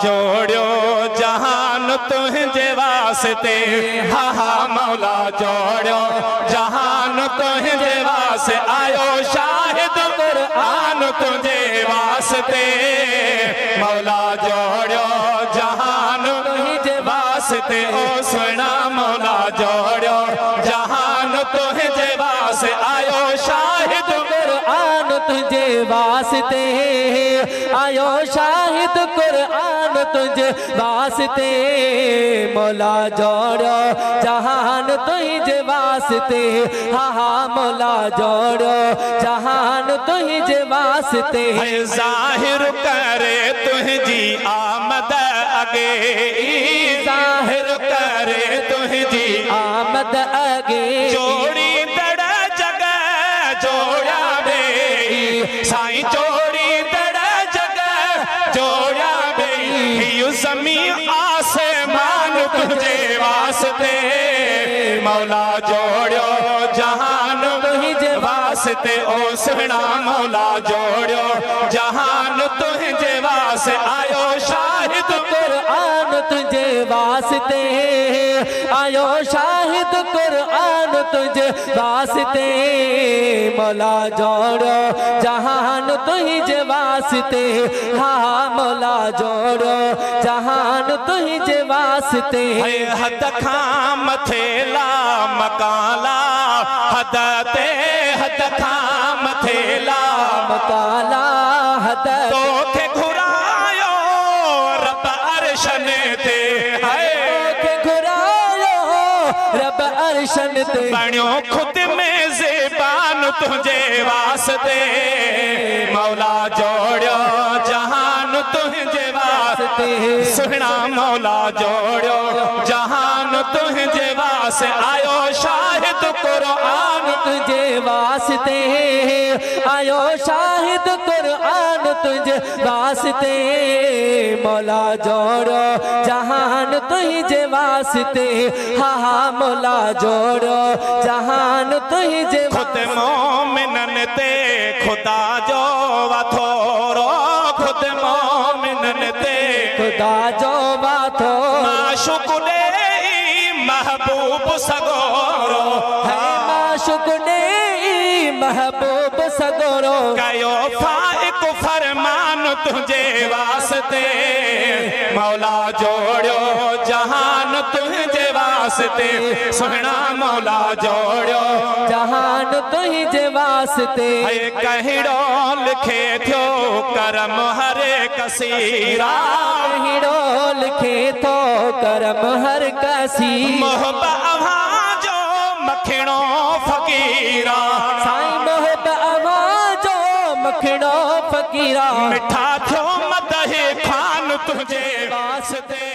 जोड़ियो जहान तुझे वास्ते, हा हा मौला जोड़ियो जहान तुझे वास्ते, आयो शाहिद कुरान तुझे वास्ते, मौला जोड़ियो जहान तुझे वास्ते, ओ सुना मौला जोड़ियो जहान तुझे वास्ते, आयो शाहिद कुरान तुझे वास्ते, आयो शाहिद कुरान तुझे वास्ते, मौला जोड़ो जहान तुझे वास्ते, हा हा मौला जोड़ो जहान तुझे वास्ते। जाहिर करे तुझी आमद अगे, जाहिर करे तुझी आमद अगे, जोड़ी दड़ा जगह जोड़ा बे साईं, जोड़ी दड़ा जगह जोड़ा बे, यू ज़मीन आसमान तुझे वास्ते, मौला जोड़ियो जहान तुझे वास्ते, ओ सुना मौला जोड़ियो जहान तुझे वास्ते, आयो शाहिद कुरान तुझे वास्ते, आयो शाहिद कुरान तुझे वास्ते, मौला जोड़ो जहान तुझे वास्ते, हा मौला जोड़ो जहान तुझे वास्ते। हद खां मथेला मकाला, हद ते हद खां मथेला मकाला, हद तोखे घुरायो रब अरशन ते, तोखे घुरायो रब अरशन ते, बणियो खुद में ज़बान तुझे वास्ते, मौला जोड़ियो जहान तुझे वास्ते, सुना मौला जोड़ियो जहान तुझे वास्ते, आयो शाहिद कुरान तुझे वास्ते, आयो शाहिद कुरान तुझे वास्ते, मौला जोड़ो जहान तुझे वास्ते, हा हा मौला जोड़ो जहान तुझे। खुद मोमिनन ते खुदा जो वथोरो, खुद मोमिनन ते खुदा जो वाथो, माशुक ने महबूब सगोरो, है माशुक ने महबूब सगोरो, कयो फाइक फरमान तुझे वास्ते, मौला जोड़ियो जहान तुझे वास्ते, सुना मौला जोड़ियो जहान तुझे वास्ते। कहिड़ो लिखे थियो करम हरे कसीरा, कहिड़ो लिखे थो करम हर कसी, मोहब आवाजो मखिणो फ़कीरा, साईं मोहब आवाजो मखिणो फ़कीरा, मिठा थियो मदह खान तुझे वास्ते।